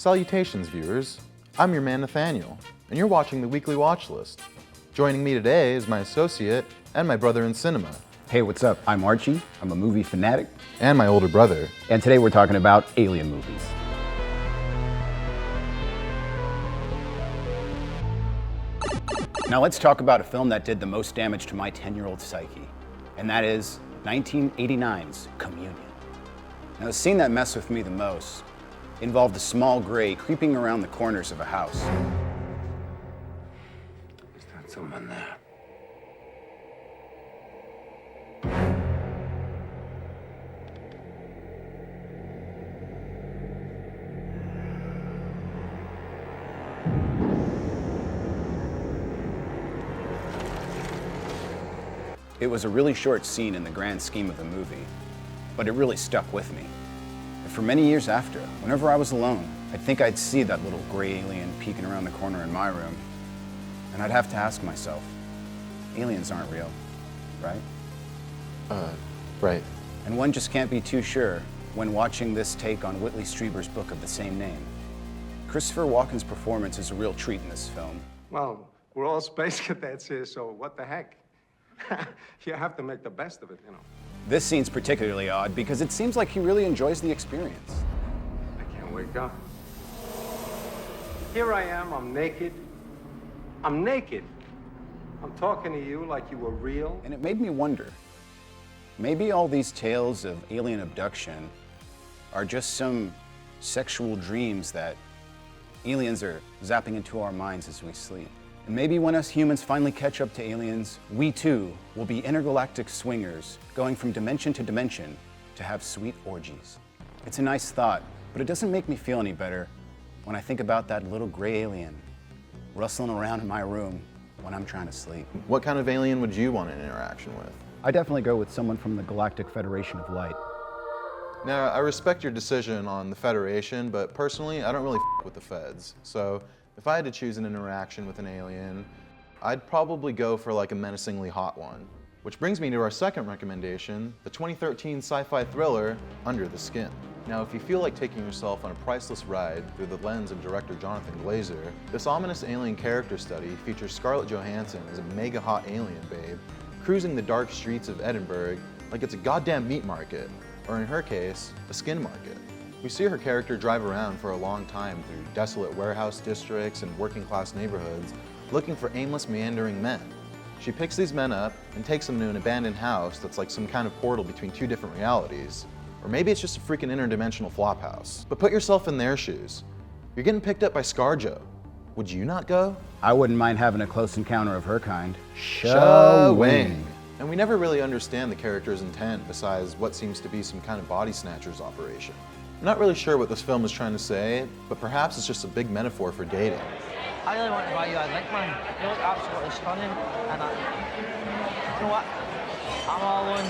Salutations, viewers. I'm your man Nathaniel, and you're watching the Weekly Watchlist. Joining me today is my associate and my brother in cinema. Hey, what's up? I'm Archey. I'm a movie fanatic. And my older brother. And today we're talking about alien movies. Now let's talk about a film that did the most damage to my 10-year-old psyche, and that is 1989's Communion. Now the scene that messed with me the most involved a small gray creeping around the corners of a house. Is that someone there? It was a really short scene in the grand scheme of the movie, but it really stuck with me. And for many years after, whenever I was alone, I'd think I'd see that little gray alien peeking around the corner in my room, and I'd have to ask myself, aliens aren't real, right? Right. And one just can't be too sure when watching this take on Whitley Strieber's book of the same name. Christopher Walken's performance is a real treat in this film. Well, we're all space cadets here, so what the heck? You have to make the best of it, you know. This scene's particularly odd because it seems like he really enjoys the experience. I can't wake up. Here I am, I'm naked. I'm naked. I'm talking to you like you were real. And it made me wonder, maybe all these tales of alien abduction are just some sexual dreams that aliens are zapping into our minds as we sleep. And maybe when us humans finally catch up to aliens, we too will be intergalactic swingers, going from dimension to dimension to have sweet orgies. It's a nice thought, but it doesn't make me feel any better when I think about that little gray alien rustling around in my room when I'm trying to sleep. What kind of alien would you want an interaction with? I definitely go with someone from the Galactic Federation of Light. Now, I respect your decision on the Federation, but personally, I don't really with the feds. So if I had to choose an interaction with an alien, I'd probably go for like a menacingly hot one. Which brings me to our second recommendation, the 2013 sci-fi thriller, Under the Skin. Now, if you feel like taking yourself on a priceless ride through the lens of director Jonathan Glazer, this ominous alien character study features Scarlett Johansson as a mega hot alien babe, cruising the dark streets of Edinburgh like it's a goddamn meat market, or in her case, a skin market. We see her character drive around for a long time through desolate warehouse districts and working class neighborhoods, looking for aimless, meandering men. She picks these men up and takes them to an abandoned house that's like some kind of portal between two different realities. Or maybe it's just a freaking interdimensional flophouse. But put yourself in their shoes. You're getting picked up by ScarJo. Would you not go? I wouldn't mind having a close encounter of her kind. Showing. And we never really understand the character's intent besides what seems to be some kind of body snatcher's operation. I'm not really sure what this film is trying to say, but perhaps it's just a big metaphor for dating. I really want to buy you a drink, man. You look absolutely stunning, and you know what? I'm all alone.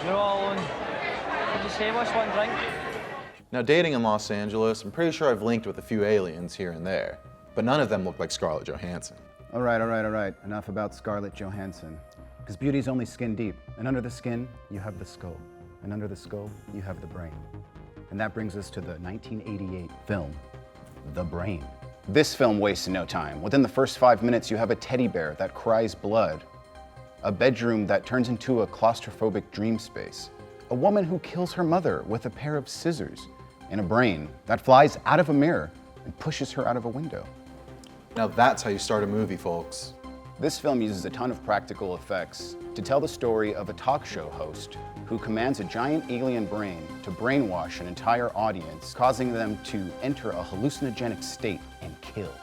You're all alone. Did you say what's one drink? Now, dating in Los Angeles, I'm pretty sure I've linked with a few aliens here and there, but none of them look like Scarlett Johansson. All right. Enough about Scarlett Johansson. Because beauty's only skin deep, and under the skin, you have the skull. And under the skull, you have the brain. And that brings us to the 1988 film, The Brain. This film wastes no time. Within the first 5 minutes, you have a teddy bear that cries blood, a bedroom that turns into a claustrophobic dream space, a woman who kills her mother with a pair of scissors, and a brain that flies out of a mirror and pushes her out of a window. Now that's how you start a movie, folks. This film uses a ton of practical effects to tell the story of a talk show host who commands a giant alien brain to brainwash an entire audience, causing them to enter a hallucinogenic state and kill.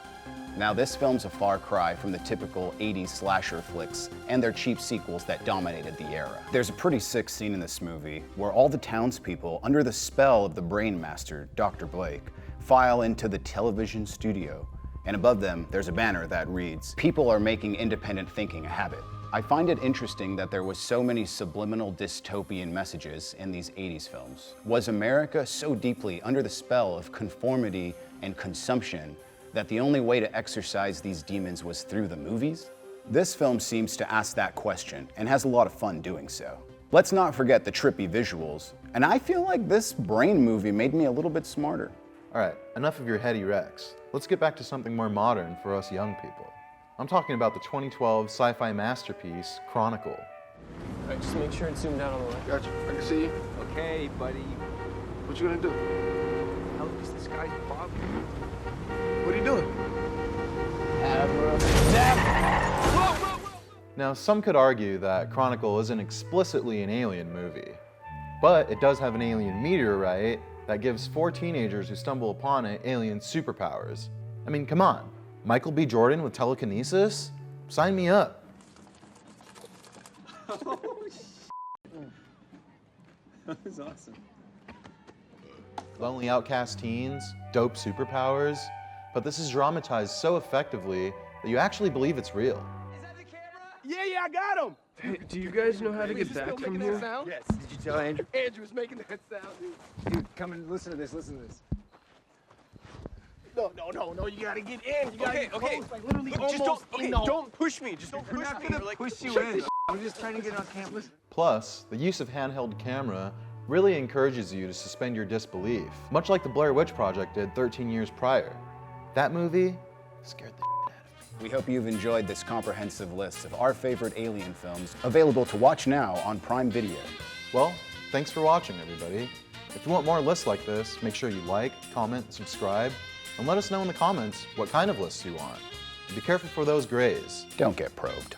Now, this film's a far cry from the typical 80s slasher flicks and their cheap sequels that dominated the era. There's a pretty sick scene in this movie where all the townspeople, under the spell of the brain master, Dr. Blake, file into the television studio. And above them, there's a banner that reads, "People are making independent thinking a habit." I find it interesting that there was so many subliminal dystopian messages in these 80s films. Was America so deeply under the spell of conformity and consumption that the only way to exorcise these demons was through the movies? This film seems to ask that question and has a lot of fun doing so. Let's not forget the trippy visuals, and I feel like this Brain movie made me a little bit smarter. All right, enough of your heady recs. Let's get back to something more modern for us young people. I'm talking about the 2012 sci-fi masterpiece, Chronicle. All right, just make sure it's zoomed out on the way. Gotcha. I can see you. Okay, buddy. What you gonna do? Hell, because this guy's bothering me. What are you doing? Now, some could argue that Chronicle isn't explicitly an alien movie, but it does have an alien meteorite that gives 4 teenagers who stumble upon it alien superpowers. I mean, come on. Michael B. Jordan with telekinesis? Sign me up. That was awesome. Lonely outcast teens, dope superpowers, but this is dramatized so effectively that you actually believe it's real. Yeah, I got him. Hey, do you guys know how to get back from here? Yes. Did you tell Andrew? Andrew was making that sound, dude. Dude, come and listen to this. Listen to this. No, you gotta get in. You gotta get close, like literally Just almost don't, in the- don't push me. Just don't We're push not me. gonna Like, push you shut in. the I'm just trying to get on camera. Listen. Plus, the use of handheld camera really encourages you to suspend your disbelief, much like the Blair Witch Project did 13 years prior. That movie scared the We hope you've enjoyed this comprehensive list of our favorite alien films, available to watch now on Prime Video. Well, thanks for watching, everybody. If you want more lists like this, make sure you like, comment, subscribe, and let us know in the comments what kind of lists you want. And be careful for those grays. Don't get probed.